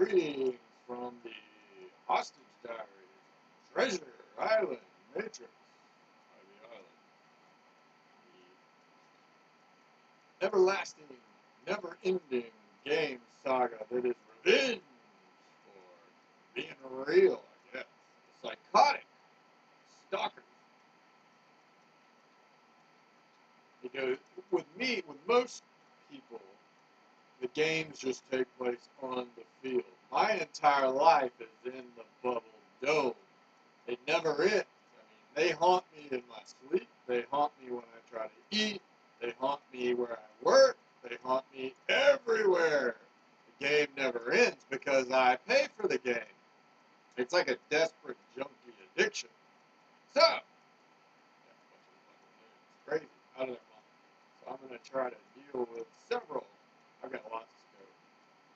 Greetings from the hostage diaries, Treasure Island Matrix of the island. The everlasting, never-ending game saga that is revenge for being real, I guess. The psychotic stalkers. Because with most people, the games just take place on the field. My entire life is in the bubble dome. It never ends. I mean, they haunt me in my sleep. They haunt me when I try to eat. They haunt me where I work. They haunt me everywhere. The game never ends because I pay for the game. It's like a desperate junkie addiction. So, it's crazy. Out of their mind. So I'm going to try to deal with several. I've got lots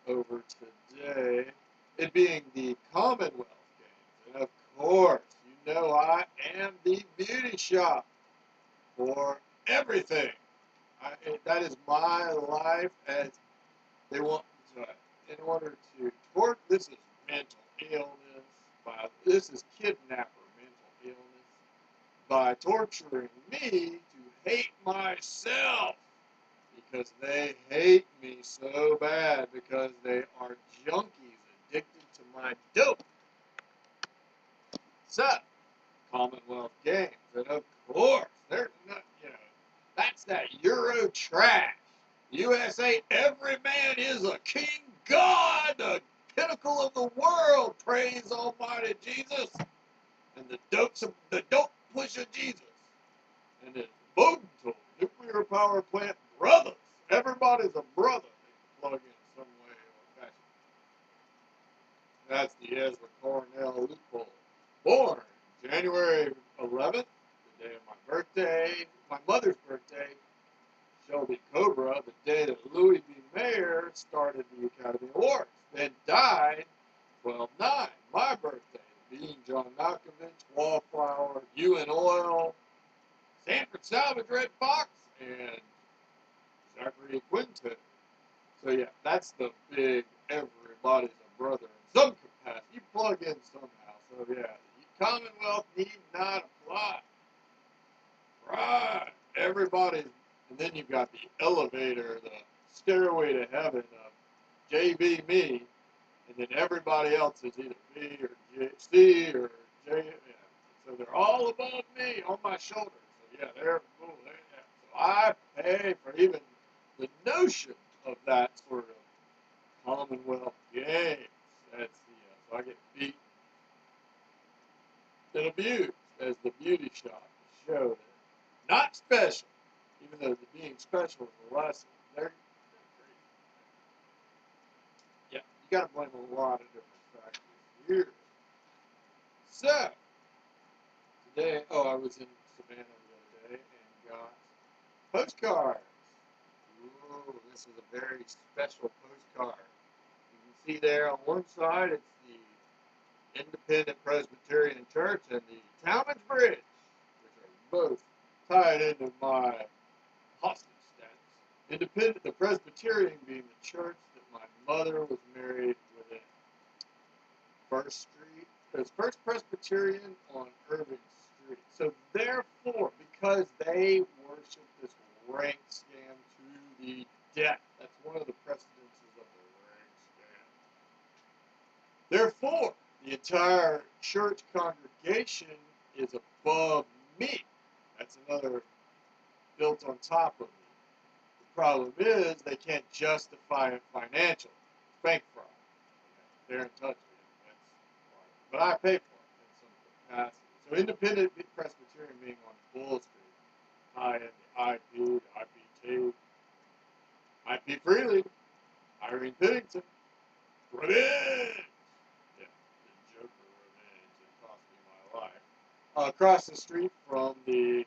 to go over today. It being the Commonwealth Games. And of course, you know I am the beauty shop for everything. That is my life as they want to, in order to tort. This is mental illness. This is kidnapper mental illness by torturing me to hate myself. Because they hate me so bad because they are junkies addicted to my dope. So, Commonwealth Games, and of course, they're not, that's that Euro trash. USA, every man is a king God, the pinnacle of the world, praise Almighty Jesus, and the dope pusher Jesus, and the Bodental nuclear power plant brothers. Everybody's a brother. They can plug in some way or fashion. That's the Ezra Cornell loophole. Born January 11th, the day of my birthday, my mother's birthday, Shelby Cobra, the day that Louis B. Mayer started the Academy Awards. Then died 12/9, my birthday, being John Malkovich, Wallflower, UN Oil, Sanford Salvage Red Fox, and Zachary Quinton. So yeah, that's the big everybody's a brother in some capacity. You plug in somehow. So yeah, the Commonwealth need not apply. Right. Everybody's, and then you've got the elevator, the stairway to heaven of JB me, and then everybody else is either B or C or J. Yeah. So they're all above me on my shoulders. So yeah, they're cool. So I pay for even the notion of that sort of Commonwealth Games. That's so I get beaten and abused as the beauty shop to show that not special, even though the being special is a lesson. They're crazy. Yeah, you got to blame a lot of different factors here. So today, I was in Savannah the other day and got postcards. Ooh, this is a very special postcard. You can see there on one side, it's the Independent Presbyterian Church and the Talmadge Bridge, which are both tied into my hostage status. The Presbyterian being the church that my mother was married within. First Street, there's First Presbyterian on Irving Street. So therefore, because they worship this rank scam to the death, that's one of the precedences of the rank scam. Therefore, the entire church congregation is above me. That's another built on top of me. The problem is they can't justify it financially. It's bank fraud. They're in touch with it. But I pay for it in some capacity. So Independent Presbyterian being on Bull Street, high end IP, IPT, IP Freely, Irene Pennington, revenge. Yeah, the Joker revenge. It cost me my life. Across the street from the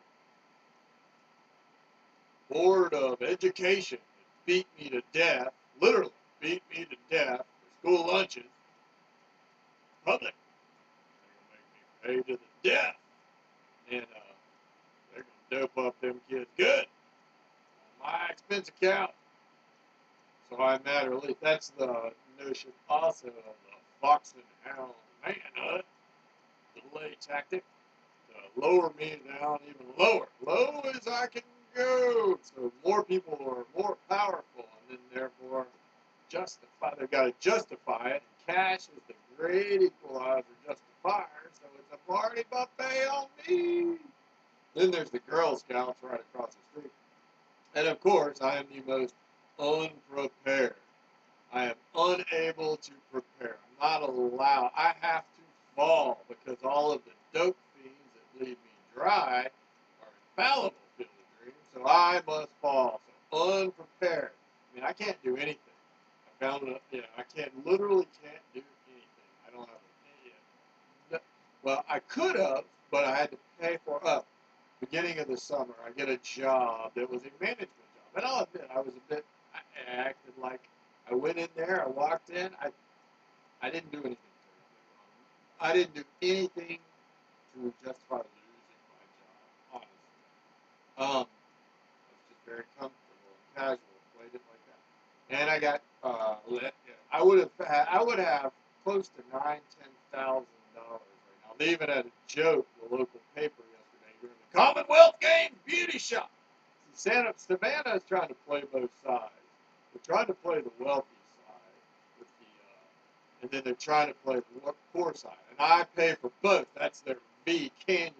Board of Education beat me to death, literally beat me to death for school lunches. Public. They're going to make me pay to the death. And they're going to dope up them kids good. On my expense account. So I'm mad or late. That's the notion also of the fox and hound manhunt, delay tactic, to lower me down even lower, low as I can go. So more people are more powerful, and then therefore justify. They've got to justify it. And cash is the great equalizer justifier. So it's a party buffet on me. Then there's the Girl Scouts right across the street. And of course, I am the most unprepared. I am unable to prepare. I'm not allowed. I have to fall because all of the dope fiends that leave me dry are infallible field of dreams. So I must fall. So unprepared. I mean, I can't do anything. I found it. Yeah, I literally can't do anything. I don't have any. Well, I could have, but I had to pay for it. Beginning of the summer, I get a job that was a management job. And I'll admit, I acted like I went in there, I walked in, I didn't do anything terribly wrong. I didn't do anything to justify losing my job, honestly. I was just very comfortable and casual, played it like that. And I got, I would have close to $9,000, $10,000 right now. They even had a joke in the local paper yesterday during the Commonwealth Games beauty shop. Savannah is trying to play both sides. They're trying to play the wealthy side with and then they're trying to play the poor side. And I pay for both. That's their V Canyon.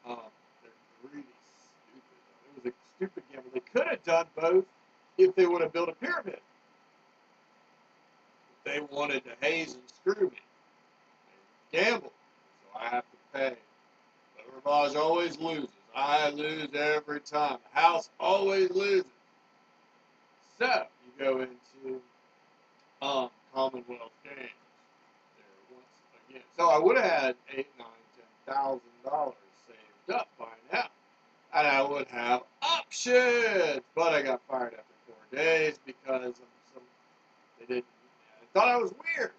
They're really stupid. It was a stupid gamble. They could have done both if they would have built a pyramid. They wanted to haze and screw me. They gambled, so I have to pay. But Ravage always loses. I lose every time. The house always loses. So you go into Commonwealth Games there once again. So I would have had $8,000, $9,000, $10,000 saved up by now, and I would have options. But I got fired after 4 days because of they thought I was weird.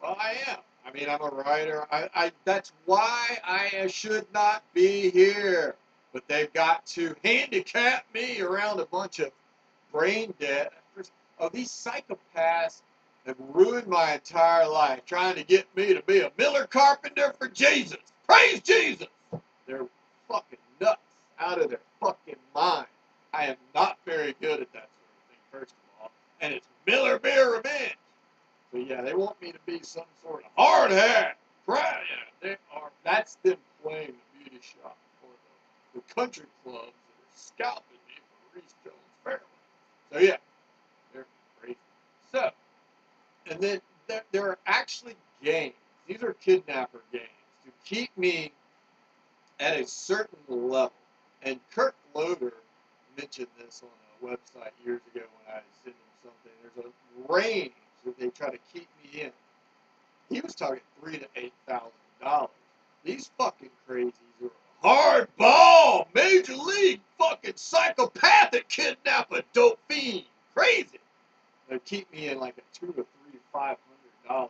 Well, I am. I mean, I'm a writer. That's why I should not be here. But they've got to handicap me around a bunch of brain dead. Oh, these psychopaths have ruined my entire life trying to get me to be a miller carpenter for Jesus. Praise Jesus! They're fucking nuts, out of their fucking mind. I am not very good at that sort of thing, first of all. And it's Miller Beer Revenge. So yeah, they want me to be some sort of hard hat. Right? Yeah, they are. That's them playing the beauty shop for the country clubs that are scalping me for Rees Jones fairly. So yeah, they're crazy. So, and then there are actually games. These are kidnapper games to keep me at a certain level. And Kurt Loder mentioned this on a website years ago when I sent him something. There's a range that they try to keep me in. He was talking $3,000 to $8,000. These fucking crazies are hardball, major league, fucking psychopathic kidnapper, dope fiend, crazy. They keep me in like a $200 to $500 range.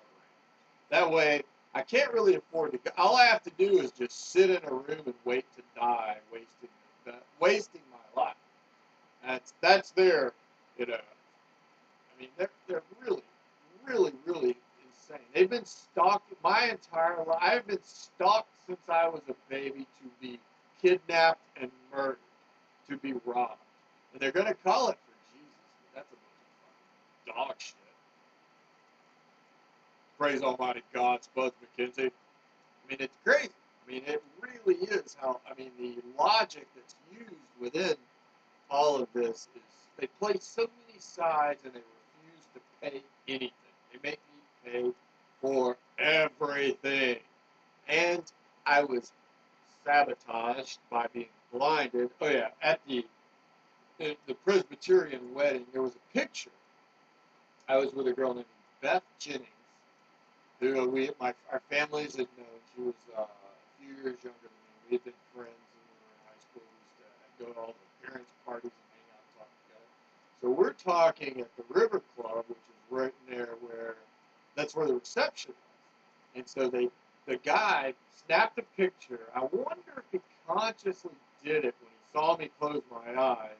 That way, I can't really afford to go. All I have to do is just sit in a room and wait to die, wasting my life. That's their, I mean, they're really, really, really insane. They've been stalking my entire life. I've been stalked since I was a baby to be kidnapped and murdered, to be robbed. And they're going to call it for Jesus. That's a bunch of dog shit. Praise Almighty God, Spuds McKenzie. I mean, it's crazy. I mean, it really is how, I mean, the logic that's used within all of this is they play so many sides and they refuse to pay anything. They make me pay for everything. And I was sabotaged by being blinded. Oh yeah, at the Presbyterian wedding, there was a picture. I was with a girl named Beth Jennings, who our families had known. She was a few years younger than me. We had been friends when we were in high school. We used to go to all the parents' parties and hang out and talk together. So we're talking at the River Club, which is right there that's where the reception was. And so the guy snapped a picture. I wonder if he consciously did it when he saw me close my eyes.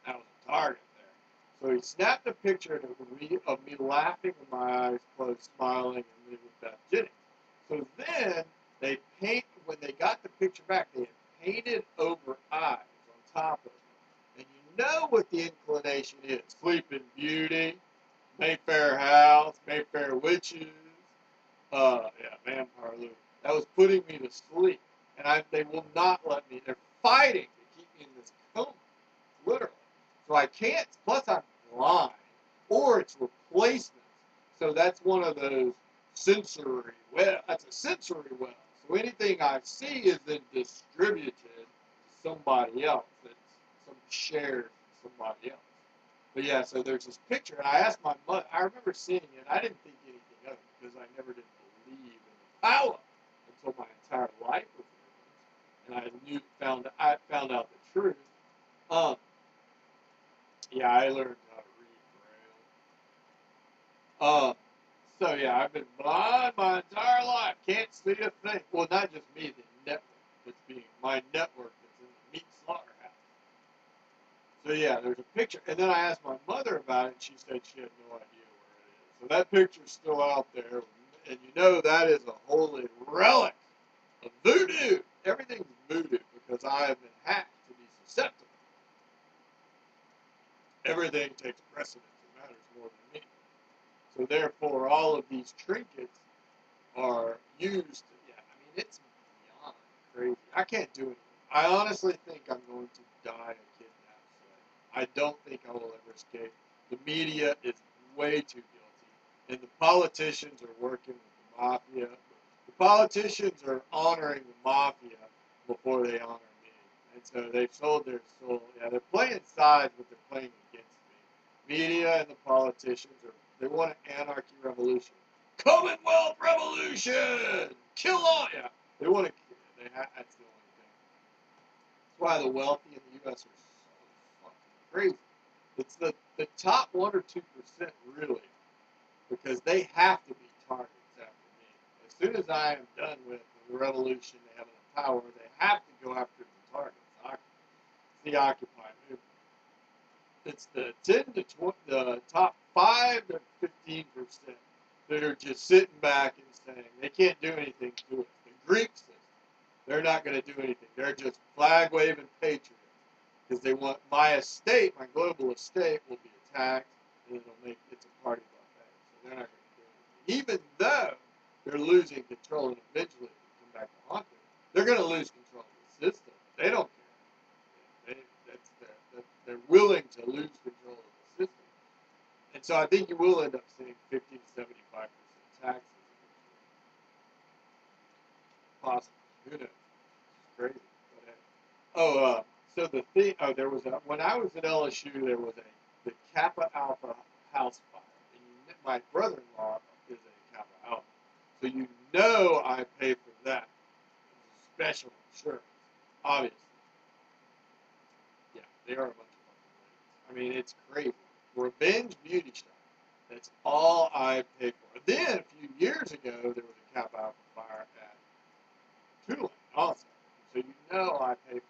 I was a target there. So he snapped a picture of me laughing with my eyes closed, smiling, and me with Beth Jennings. So then they when they got the picture back, they had painted over eyes on top of it. And you know what the inclination is. Sleeping Beauty, Mayfair House, Mayfair Witches, Vampire Louie. That was putting me to sleep. And they will not let me. They're fighting to keep me in this coma, literally. So I can't, plus I'm blind, or it's replacement. So that's one of those sensory web. That's a sensory web. So anything I see is then distributed to somebody else. It's some shared to somebody else. But yeah, so there's this picture, and I asked my mother. I remember seeing it. I didn't think anything of it because I never did believe in the power until my entire life was ruined, and I found out the truth. Yeah, I learned how to read Braille. So yeah, I've been blind my entire life. Can't see a thing. Well, not just me, the network my network that's in the meat slaughterhouse. So yeah, there's a picture, and then I asked my mother about it, and she said she had no idea where it is. So that picture's still out there, and you know that is a holy relic of voodoo. Everything's voodoo because I have been hacked to be susceptible. Everything takes precedence. It matters more than me. So therefore, all of these trinkets are used. It's beyond crazy. I can't do anything. I honestly think I'm going to die a kidnapped slave. I don't think I will ever escape. The media is way too guilty, and the politicians are working with the mafia. The politicians are honoring the mafia before they honor me, and so they've sold their soul. Yeah, they're playing sides, but they're playing against me. Media and the politicians they want an AnaRKey Revolution. Commonwealth Revolution! Kill all! Yeah, they want to. That's the only thing. That's why the wealthy in the U.S. are so fucking crazy. It's the top 1 or 2% really, because they have to be targets after me. As soon as I am done with the revolution, they have enough power. They have to go after the targets. It's the Occupy movement. It's the 10 to 20, the top 5 to 15% that are just sitting back and saying they can't do anything to it. The Greek system, they're not going to do anything. They're just flag waving patriots because they want my estate, my global estate, will be attacked, and it's a party buffet. So they're not going to do anything, even though they're losing control, and eventually they come back to haunt them. They're going to lose control of the system. They don't care. They're willing to lose control of the system. And so I think you will end up seeing 50 to 75% taxes. Possible. Who knows? It's crazy. But, so the thing, there was when I was at LSU, there was the Kappa Alpha house fire. And my brother-in-law is a Kappa Alpha. So you know I pay for that. Special insurance, obviously. Yeah, they are a bunch of fucking ladies. It's crazy. Revenge beauty shop. That's all I pay for. Then, a few years ago, there was a Kappa Alpha fire at Tulane also. So you know I pay for it.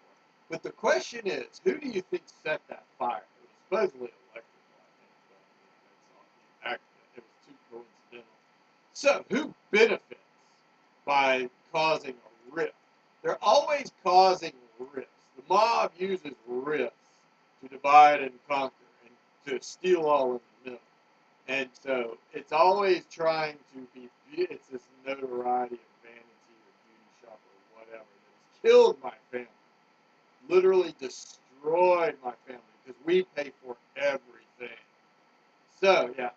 But the question is, who do you think set that fire? It was supposedly electrical, I think, but it was too coincidental. So, who benefits by causing a rift? They're always causing rifts. The mob uses rifts to divide and conquer and to steal all in the middle. And so it's always trying to be, it's this notoriety of vanity or beauty shop or whatever that's killed my family. Literally destroyed my family because we pay for everything. So, yeah,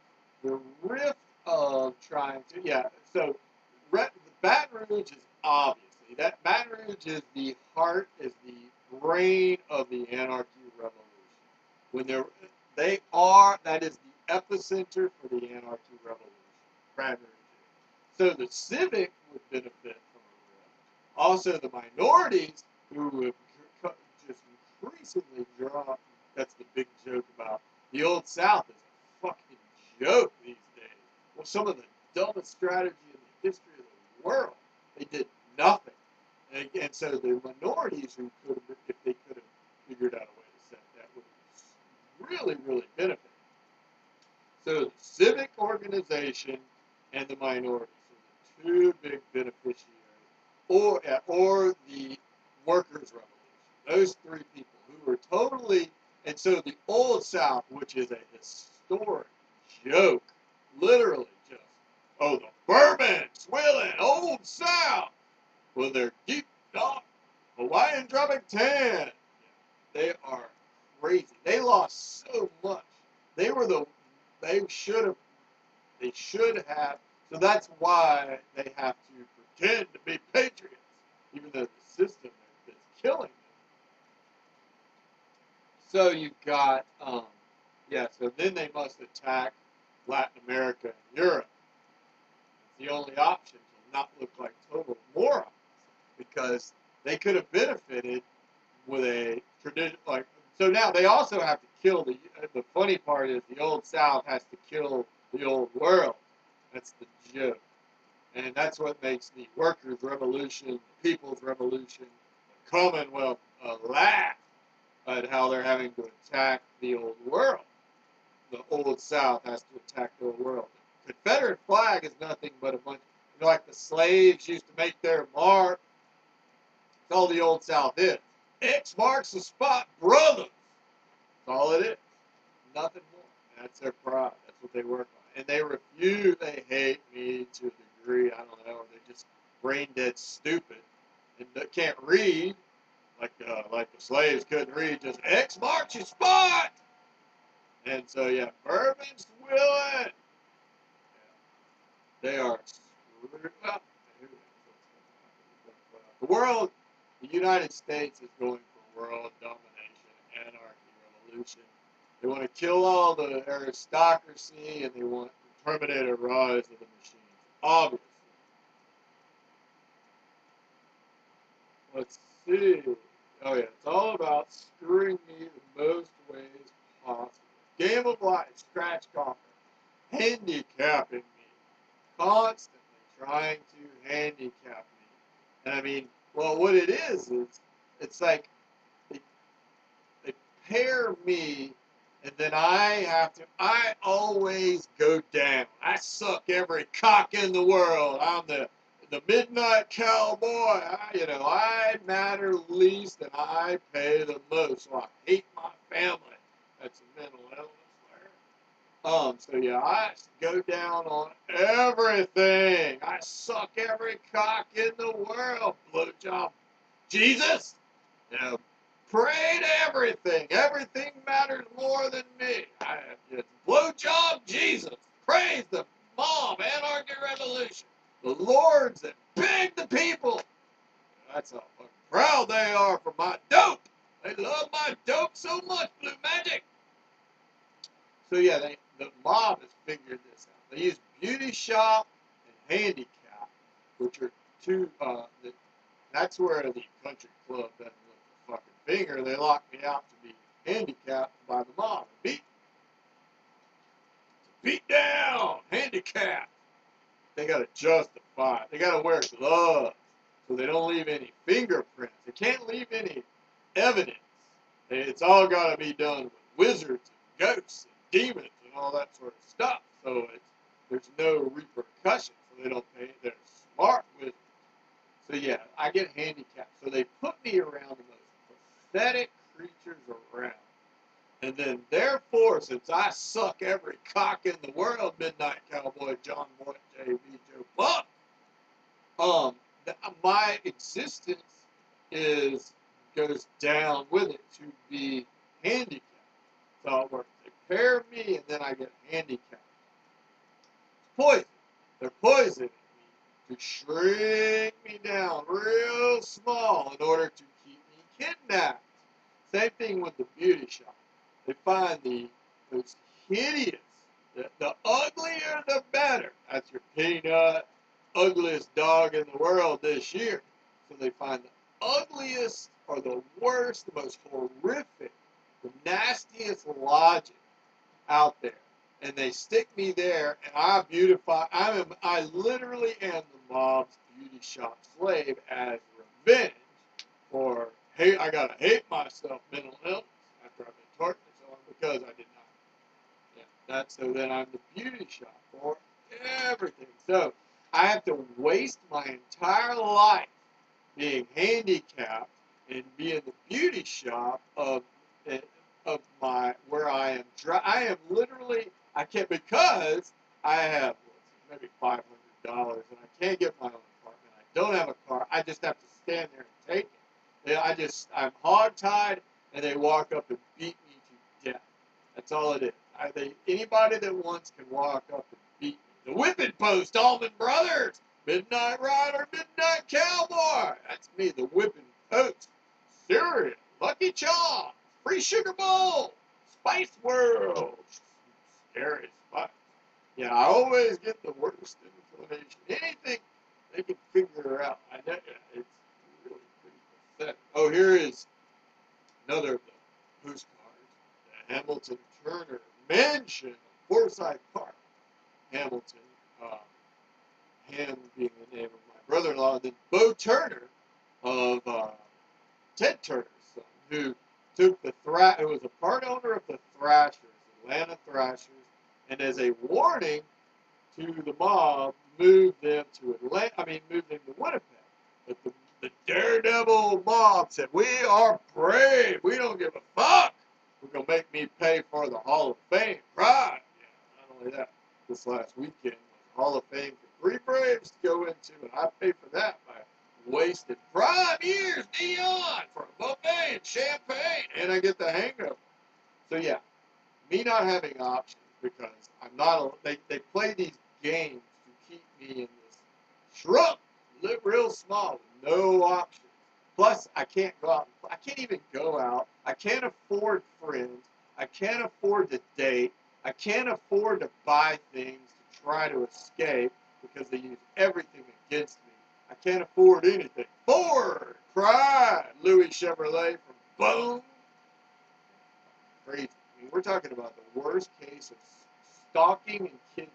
the rift of trying to, so Baton Rouge is obviously, that Baton Rouge is the heart, is the brain of the AnaRKey Revolution. When that is the epicenter for the AnaRKey Revolution. Baton Rouge. So the civic would benefit from a rift. Also, the minorities who have just increasingly dropped. That's the big joke about the Old South is a fucking joke these days. Well, some of the dumbest strategy in the history of the world. They did nothing. And so the minorities who could have, if they could have figured out a way to set that, would have really, really benefited. So the civic organization and the minority, so the two big beneficiaries, or the workers' revolution. Those three people who were totally, and so the Old South, which is a historic joke, literally just, oh, the bourbon, swilling, Old South, with their deep dark Hawaiian drumming tan. They are crazy. They lost so much. They were they should have, so that's why they have to pretend to be patriots, even though the system is killing them. So you've got, so then they must attack Latin America and Europe. It's the only option to not look like total morons, because they could have benefited with a tradition, like, so now they also have to kill the funny part is the Old South has to kill the Old World. That's the joke. And that's what makes the Workers' Revolution, the People's Revolution, the Commonwealth laugh at how they're having to attack the Old World. The Old South has to attack the Old World. The Confederate flag is nothing but a bunch, like the slaves used to make their mark. That's all the Old South is. X marks the spot, brothers. That's all it is. Nothing more. That's their pride. That's what they work on. And they refuse. They hate me to a degree. I don't know. Or they just brain dead stupid and they can't read. Like the slaves couldn't read. Just X marks your spot. And so bourbon swilling. They are screwed up. The world. The United States is going for world domination, AnaRKey Revolution. They want to kill all the aristocracy, and they want to terminate a rise of the machines. Obviously. Let's see. Oh, yeah. It's all about screwing me the most ways possible. Game of life, scratch golfer. Handicapping me. Constantly trying to handicap me. And I mean, well, what it is it's like they pair me, and then I always go down. I suck every cock in the world. I'm the midnight cowboy. I matter least, and I pay the most. So I hate my family. That's a mental illness there. I go down on everything. I suck every cock in the world. Blowjob Jesus. Pray to everything. Everything matters more than me. Blowjob Jesus. Praise the mom. AnaRKey Revolution. The lords that beg the people. That's how fucking proud they are for my dope. They love my dope so much, Blue Magic. So the mob has figured this out. They use beauty shop and handicap, which are two. That's where the country club doesn't lift a fucking finger. They lock me out to be handicapped by the mob. Beat down, handicapped. They got to justify it. They got to wear gloves so they don't leave any fingerprints. They can't leave any evidence. It's all got to be done with wizards and ghosts and demons and all that sort of stuff. So there's no repercussions. So they don't pay. They're smart wizards. So I get handicapped. So they put me around the most pathetic creatures around. And then therefore, since I suck every cock in the world, Midnight Cowboy, John Boy, J.V. Joe Buck, my existence goes down with it to be handicapped. So it works. They pair me, and then I get handicapped. It's poison. They're poisoning me to shrink me down real small in order to keep me kidnapped. Same thing with the beauty shop. They find those hideous, the uglier the better. That's your peanut, ugliest dog in the world this year. So they find the ugliest or the worst, the most horrific, the nastiest logic out there. And they stick me there, and I beautify. I literally am the mob's beauty shop slave as revenge for I gotta hate myself, mental illness, after I've been tortured so long because I did not. So then I'm the beauty shop for everything. So I have to waste my entire life being handicapped and being the beauty shop of my where I am. I am literally I can't because I have maybe $500 and I can't get my own apartment. I don't have a car. I just have to stand there and take it. I'm hogtied and they walk up and beat me to death. That's all it is. Anybody that wants can walk up and beat me. The whipping post, Allman Brothers, Midnight Ryder, Midnight Cowboy. That's me, the whipping post. Cereal, Lucky Charms, Free Sugar Bowl, Spice World, Scary Spice. Yeah, I always get the worst inclination. Anything they can figure out. It's really pretty pathetic. Oh, here is another of the postcards. The Hamilton Turner Mansion, Forsyth Park, Hamilton. Him being the name of my brother-in-law. Then Bo Turner of Ted Turner's son, who took who was a part owner of the Thrashers, Atlanta Thrashers, and as a warning to the mob, moved them to Winnipeg. But the daredevil mob said, "We are brave. We don't give a fuck. We're gonna make me pay for the Hall of Fame." Right? Yeah. Not only that, this last weekend was Hall of Fame for 3 Braves to go into, and I paid for that by wasted prime years neon for a buffet and champagne, and I get the hangover. So yeah, me not having options because I'm not. They play these games to keep me in this shrub, live real small, with no options. Plus, I can't go out. I can't even go out. I can't afford friends. I can't afford to date. I can't afford to buy things to try to escape because they use everything against me. I can't afford anything. Ford, cried Louis Chevrolet from Boom. Crazy. I mean, we're talking about the worst case of stalking and kidnapping.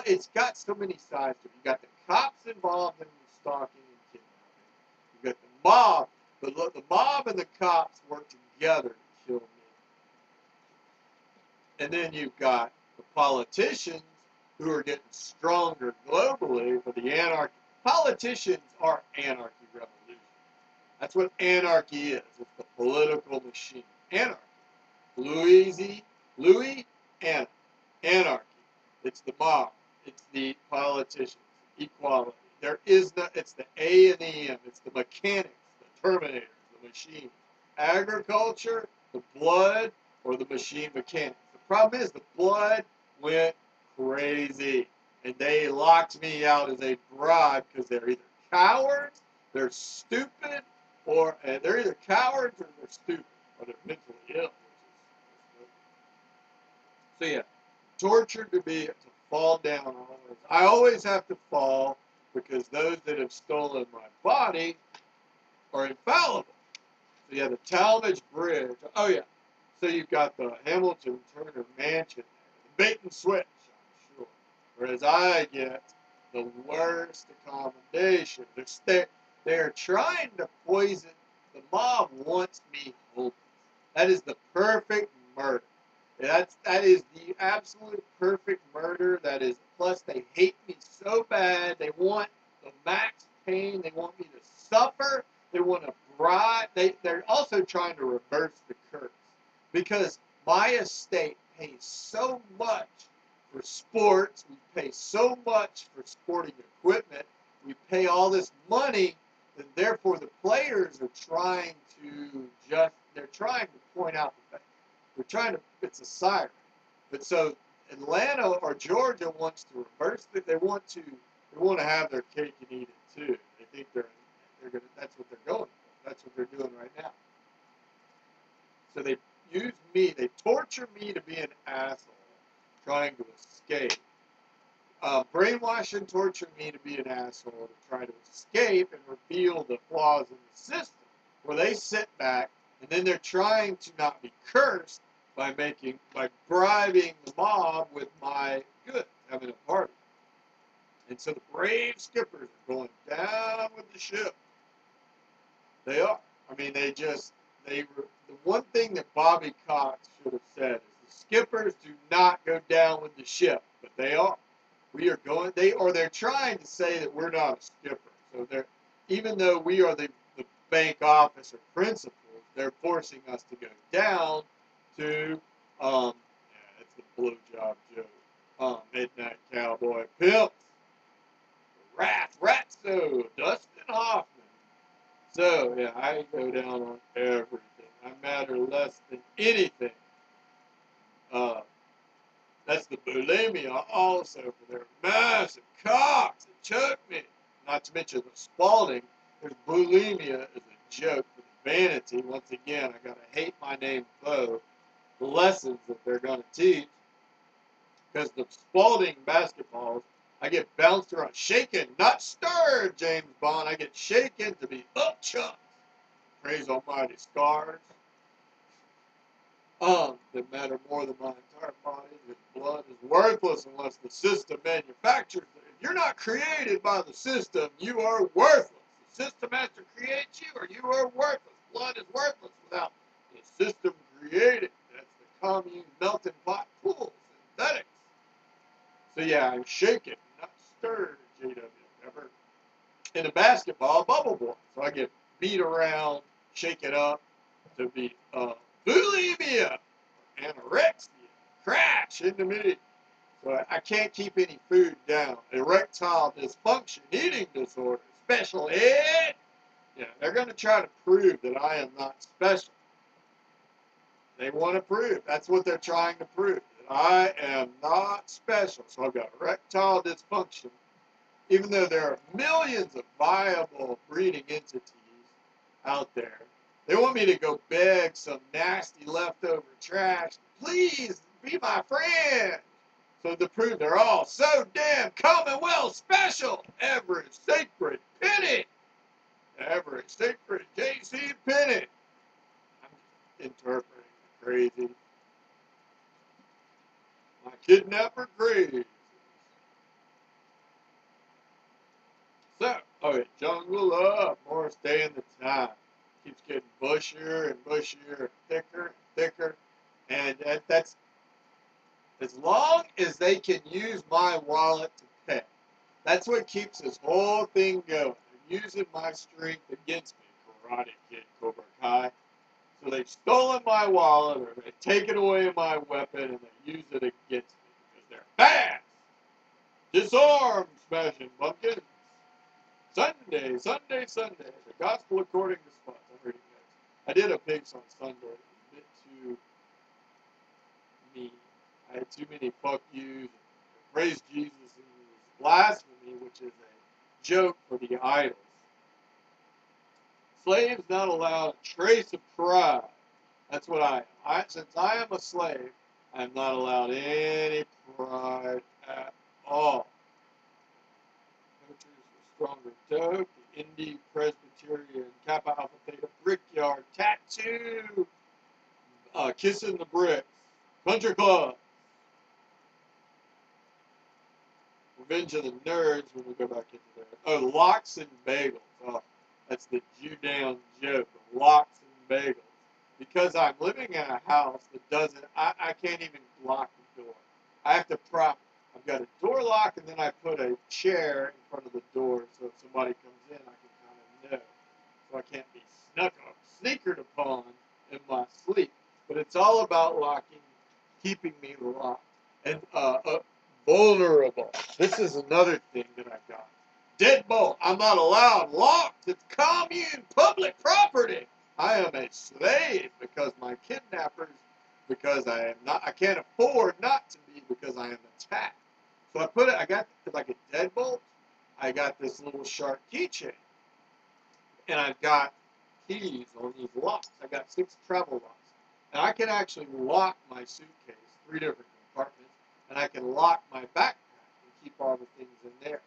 It's got so many sides to it. You got the cops involved in the stalking and kidnapping. You got the mob. But look, the mob and the cops work together to kill me. And then you've got the politicians who are getting stronger globally for the anarchy. Politicians are AnaRKey Revolution. That's what anarchy is. It's the political machine. Anarchy. Louis, anarchy. It's the mob. It's the politicians. Equality. It's the A and the M. It's the mechanics, the terminators, the machines. Agriculture, the blood, or the machine mechanics. The problem is the blood went crazy. And they locked me out as a bribe because they're either cowards, they're stupid, or they're either cowards or they're stupid, or they're mentally ill. So yeah, tortured to fall down always. I always have to fall because those that have stolen my body are infallible. So yeah, the Talmadge Bridge. Oh yeah. So you've got the Hamilton Turner Mansion there, the bait and switch, I'm sure. Whereas I get the worst accommodation. They're trying to poison. The mob wants me hopeless. That is the perfect murder. That is the absolute perfect murder. That is, plus they hate me so bad. They want the max pain. They want me to suffer. They want to bribe. They're also trying to reverse the curse because my estate pays so much for sports. We pay so much for sporting equipment. We pay all this money, and therefore the players are trying to point out the fact. It's a siren. But so Atlanta or Georgia wants to reverse it. They want to have their cake and eat it too. They think that's what they're going for. That's what they're doing right now. So they torture me to be an asshole, trying to escape. Brainwash and torture me to be an asshole to try to escape and reveal the flaws in the system, where they sit back and then they're trying to not be cursed by bribing the mob with my goods, having a party. And so the brave skippers are going down with the ship. They are. I mean, the one thing that Bobby Cox should have said is skippers do not go down with the ship, but they are. We are going. They're trying to say that we're not a skipper. So they're, even though we are the bank officer principals, they're forcing us to go down to yeah, it's the blowjob joke. Midnight Cowboy Pimps, Ratso, Dustin Hoffman. So yeah, I go down on everything. I matter less than anything. That's the bulimia also for their massive cocks that choke me. Not to mention the Spalding. There's bulimia is a joke for the vanity. Once again, I gotta hate my name Bo. The lessons that they're gonna teach. Because the Spalding basketballs, I get bounced around, shaken, not stirred, James Bond. I get shaken to be upchucked. Praise Almighty Scars. That matter more than my entire body. His blood is worthless unless the system manufactures it. If you're not created by the system, you are worthless. The system has to create you, or you are worthless. Blood is worthless without the system created. That's the commune melting pot pool synthetics. So yeah, I'm shaken, not stirred, JW. Ever in a basketball bubble boy. So I get beat around, shaken up to be bulimia, anorexia, crash into me. So I can't keep any food down. Erectile dysfunction, eating disorder, special ed. Yeah, they're going to try to prove that I am not special. They want to prove. That's what they're trying to prove. That I am not special. So I've got erectile dysfunction. Even though there are millions of viable breeding entities out there, they want me to go beg some nasty leftover trash. Please be my friend. So to prove they're all so damn Commonwealth special. Every sacred penny. Every sacred J.C. penny. I'm interpreting crazy. My kidnapper crazy. So, okay, jungle up, more stay in the time. Keeps getting bushier and bushier, thicker and thicker. And that's, as long as they can use my wallet to pay. That's what keeps this whole thing going. They're using my strength against me, Karate Kid Cobra Kai. So they've stolen my wallet, or they've taken away my weapon, and they use it against me because they're fast. Disarm, smashing pumpkins. Sunday. The Gospel according to Spots. I'm reading next. I did a piece on Sunday. It was a bit too mean. I had too many fuck yous. Praise Jesus and blasphemy, which is a joke for the idols. Slaves not allowed a trace of pride. That's what I am. Since I am a slave, I am not allowed any pride at all. Stronger dope, the Indie Presbyterian Kappa Alpha Theta Brickyard Tattoo, Kissing the Bricks, Country Club, Revenge of the Nerds when we go back into there. Oh, Lox and Bagels. Oh, that's the Jew down joke. Lox and Bagels. Because I'm living in a house that doesn't, I can't even lock the door. I have to prop. I've got a door lock, and then I put a chair in front of the door, so if somebody comes in, I can kind of know. So I can't be sneakered upon in my sleep. But it's all about locking, keeping me locked, and vulnerable. This is another thing that I got. Deadbolt. I'm not allowed locked. It's commune, public property. I am a slave because my kidnappers, because I can't afford not to be because I am attacked. So I got like a deadbolt. I got this little sharp keychain. And I've got keys on these locks. I got 6 travel locks. And I can actually lock my suitcase, 3 different compartments, and I can lock my backpack and keep all the things in there.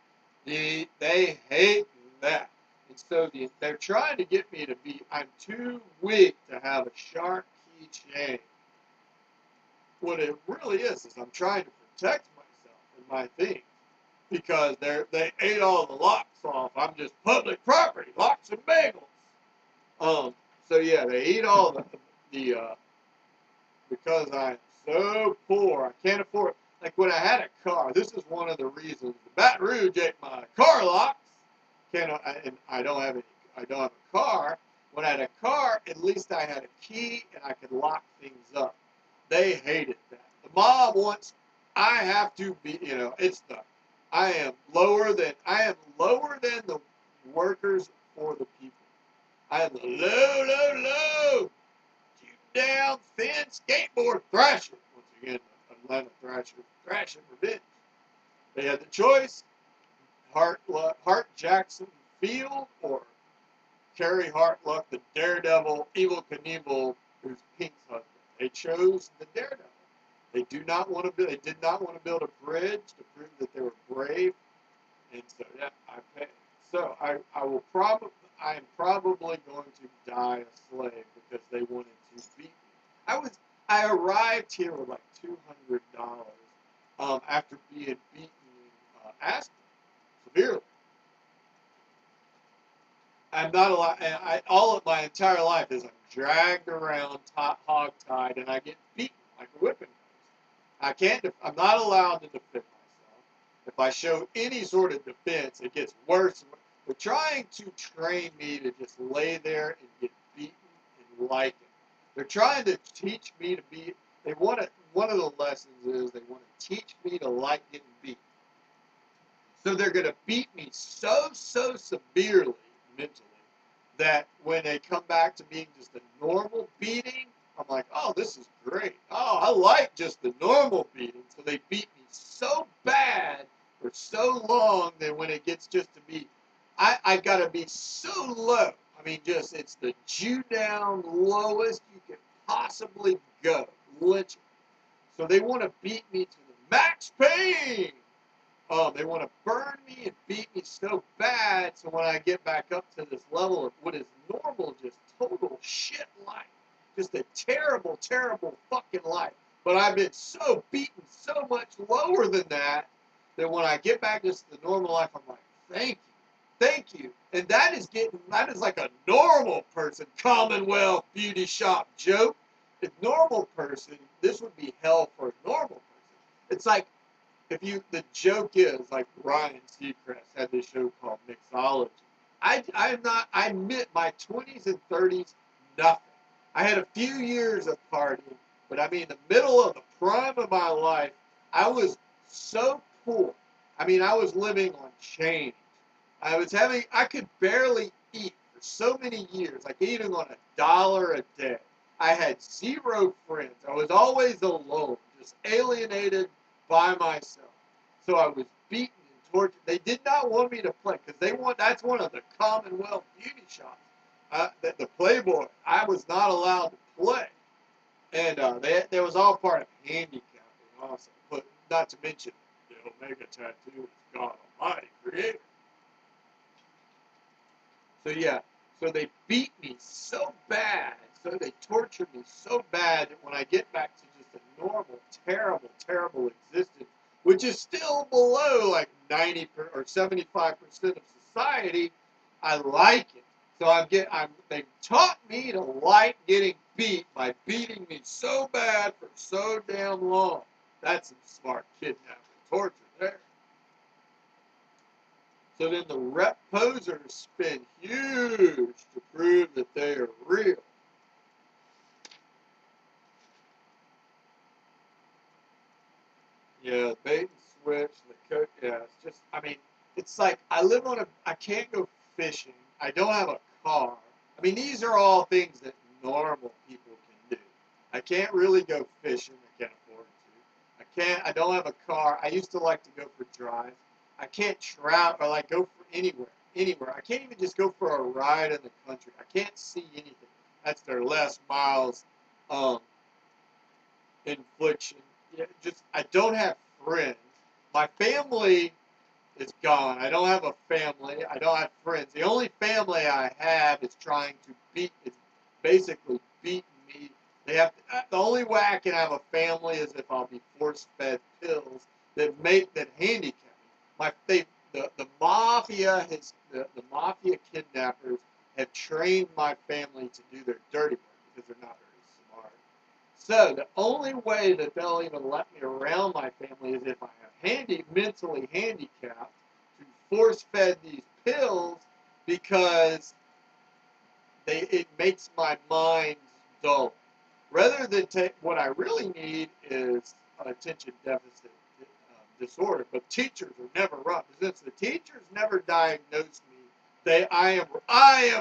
They hate that. And so they're trying to get me to be, I'm too weak to have a sharp keychain. What it really is I'm trying to protect myself and my things because they ate all the locks off. I'm just public property, locks and bagels. So yeah, they eat all the because I'm so poor. I can't afford it. Like when I had a car, this is one of the reasons. The Baton Rouge ate my car locks. And I don't have a car. When I had a car, at least I had a key and I could lock things up. They hated that. The mob wants. I have to be. I am lower than the workers or the people. I am the low, down, thin skateboard thrasher. Once again, Atlanta thrasher revenge. They had the choice: Hart Jackson Field or Carrie Hartluck, the daredevil, Evel Knievel, who's Pink's husband. They chose the daredevil. They did not want to build a bridge to prove that they were brave. And so yeah, I paid. So I am probably going to die a slave because they wanted to beat me. I arrived here with like $200 after being beaten in Aspen severely. I'm not allowed. All of my entire life is I'm dragged around, hog-tied, and I get beaten like a whipping post. I'm not allowed to defend myself. If I show any sort of defense, it gets worse. They're trying to train me to just lay there and get beaten and like it. They're trying to teach me to be. One of the lessons is they want to teach me to like getting beat. So they're going to beat me so severely mentally that when they come back to being just a normal beating, I'm like, oh, this is great. Oh, I like just the normal beating. So they beat me so bad for so long that when it gets just to be, I got to be so low. I mean, it's the Jew down lowest you can possibly go. Literally. So they want to beat me to the max pain. They want to burn me and beat me so bad, so when I get back up to this level of what is normal, just total shit life, just a terrible fucking life. But I've been so beaten so much lower than that when I get back to the normal life, I'm like, thank you. And that is like a normal person, Commonwealth beauty shop joke. A normal person, this would be hell for a normal person. It's like, the joke is like Ryan Seacrest had this show called Mixology. I admit my 20s and 30s, nothing. I had a few years of partying, but I mean, the middle of the prime of my life, I was so poor. I mean, I was living on change. I could barely eat for so many years, like eating on $1 a day. I had zero friends. I was always alone, just alienated by myself. So I was beaten and tortured. They did not want me to play because that's one of the Commonwealth beauty shops. The Playboy, I was not allowed to play. And that was all part of handicapping also. But not to mention the Omega tattoo is God Almighty creator. So yeah, so they beat me so bad, so they tortured me so bad that when I get back to just a normal, terrible existence, which is still below like 90 or 75% of society, I like it. So they've taught me to like getting beat by beating me so bad for so damn long. That's some smart kidnapping torture there. So then the rep posers spin huge to prove that they are real. Yeah, bait and switch, the coat. Yeah, it's just, I mean, it's like I can't go fishing. I don't have a car. I mean, these are all things that normal people can do. I can't really go fishing. I can't afford to. I don't have a car. I used to like to go for drives. I can't travel or like go for anywhere. I can't even just go for a ride in the country. I can't see anything. That's their last miles infliction. Yeah, I don't have friends. My family is gone. I don't have a family. I don't have friends. The only family I have is basically beating me. The only way I can have a family is if I'll be force-fed pills that handicap me. The mafia the mafia kidnappers have trained my family to do their dirty work because they're not very smart. So the only way that they'll even let me around my family is if I am mentally handicapped to force-fed these pills because it makes my mind dull. Rather than take what I really need is attention deficit disorder. But teachers are never wrong. Since the teachers never diagnosed me, I am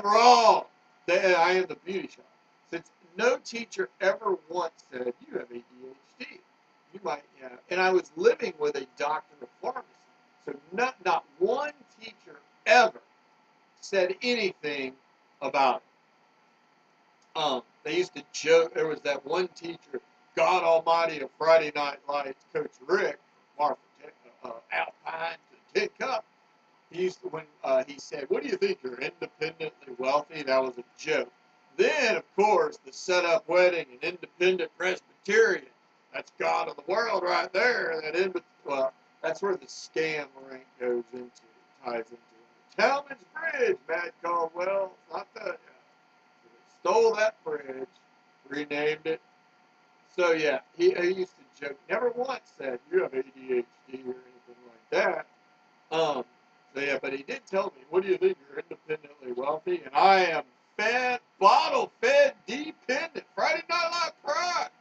wrong. I am the beauty shop. Since no teacher ever once said you have ADHD, you might, yeah. And I was living with a doctor of pharmacy, so not one teacher ever said anything about it. They used to joke. There was that one teacher, God Almighty of Friday Night Lights, Coach Rick, Martha Alpine to Tin Cup. He used to, when he said, "What do you think? You're independently wealthy?" That was a joke. Then, of course, the set-up wedding and independent Presbyterian. That's God of the world right there. Well, that's where the scam rank goes into, ties into. Talmadge Bridge, Matt Caldwell, not the. Stole that bridge, renamed it. So yeah, he used to joke. Never once said you have ADHD or anything like that. So yeah, but he did tell me, "What do you think? You're independently wealthy?" And I am bottle-fed, dependent. Friday Night Live pride.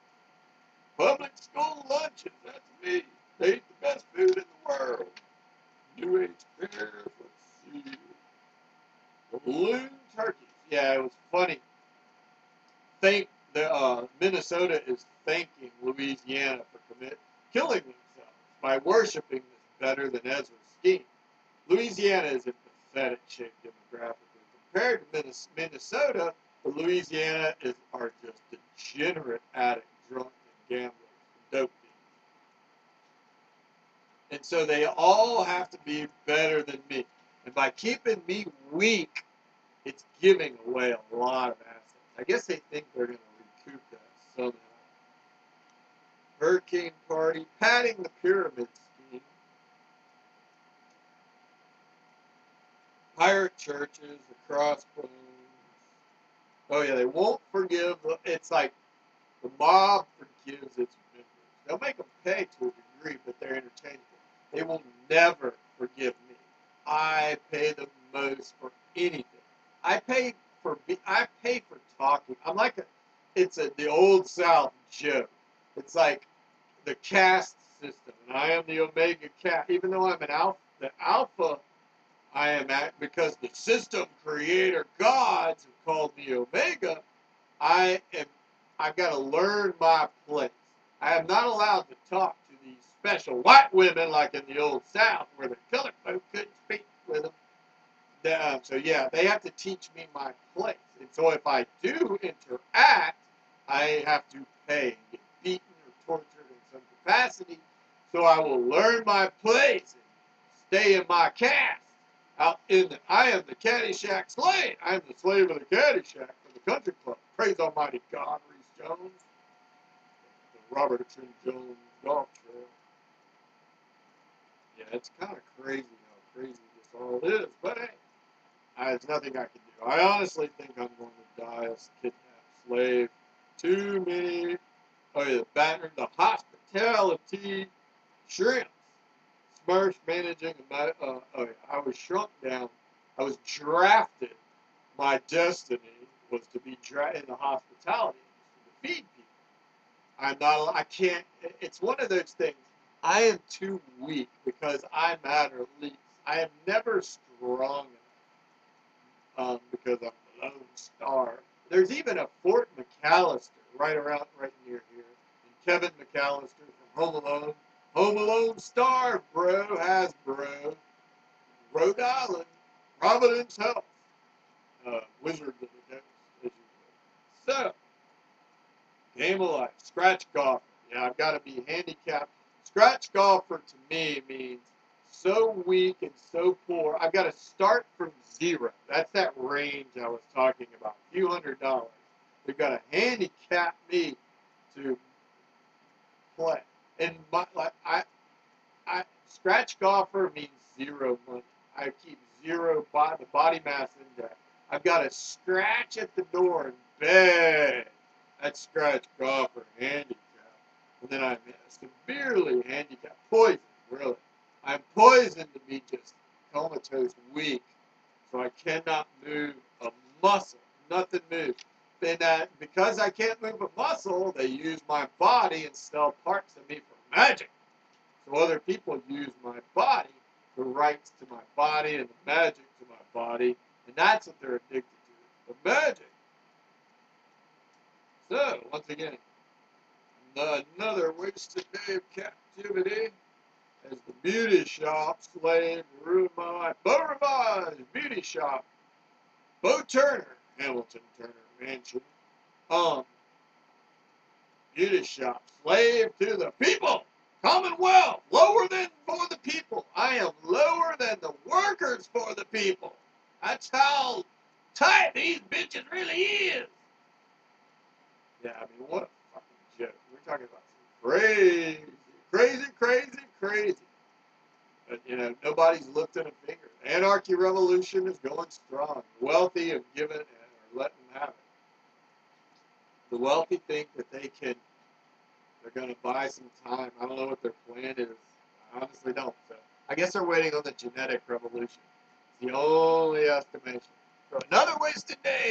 Public school lunches. That's me. They eat the best food in the world. New Age fairs. Let's see. Balloon turkeys. Yeah, it was funny. Minnesota is thanking Louisiana for killing themselves by worshiping this better than Ezra's scheme. Louisiana is in pathetic shape demographically. Compared to Minnesota, Louisiana are just degenerate addicts, drunk, and gamblers, and dope dealers. And so they all have to be better than me. And by keeping me weak, it's giving away a lot of assets. I guess they think they're going to recoup that somehow. Hurricane party, padding the pyramid scheme. Pirate churches, the crossbones. Oh yeah, they won't forgive. It's like the mob forgives its members. They'll make them pay to a degree, but they're interchangeable. They will never forgive me. I pay the most for anything. I pay for talking. I'm like the old South joke. It's like the caste system, and I am the Omega caste. Even though I'm the Alpha, I am because the system creator gods have called me Omega. I've got to learn my place. I am not allowed to talk to these special white women like in the old South, where the colored folk couldn't speak with them. So yeah, they have to teach me my place. And so if I do interact, I have to pay, get beaten or tortured in some capacity. So I will learn my place and stay in my caste. I am the Caddyshack slave. I am the slave of the Caddyshack for the country club. Praise Almighty God, Rees Jones, the Robert Jones golf trail. Yeah, it's kind of crazy how crazy this all is, but hey. There's nothing I can do. I honestly think I'm going to die as a kidnapped slave. Too many. Oh yeah, the hospitality shrimps. Smurfs managing. I was shrunk down. I was drafted. My destiny was to be in the hospitality industry to feed people. I'm not. I can't. It's one of those things. I am too weak because I matter least. I am never strong enough. Because I'm a lone star. There's even a Fort McAllister right near here. And Kevin McAllister from Home Alone. Home Alone star, bro, Hasbro. Rhode Island. Providence Health. Wizard of the Coast, as you will. So, game of life. Scratch golfer. Yeah, I've got to be handicapped. Scratch golfer to me means so weak and so poor. I've got to start from zero. That's that range I was talking about. A few $100s. They've got to handicap me to play. And scratch golfer means zero money. I keep zero the body mass index. I've got to scratch at the door and beg. I'd scratch off or handicap. And then I'm severely handicapped. Poisoned, really. I'm poisoned to be just comatose weak. So I cannot move a muscle. Nothing moves. And because I can't move a muscle, they use my body and sell parts of me for magic. So other people use my body, the rights to my body and the magic to my body. And that's what they're addicted to, the magic. So, once again, another wasted day of captivity as the beauty shop slave ruined my Beau Rivage beauty shop. Bo Turner, Hamilton Turner Mansion. Beauty shop, slave to the people. Commonwealth, lower than for the people. I am lower than the workers for the people. That's how tight these bitches really is. Yeah, I mean, what a fucking joke. We're talking about some crazy. But, you know, nobody's lifting a finger. The AnaRKey Revolution is going strong. The wealthy have given it and are letting them have it. The wealthy think that they're going to buy some time. I don't know what their plan is. I honestly don't. So I guess they're waiting on the genetic revolution. It's the only estimation. So another wasted day.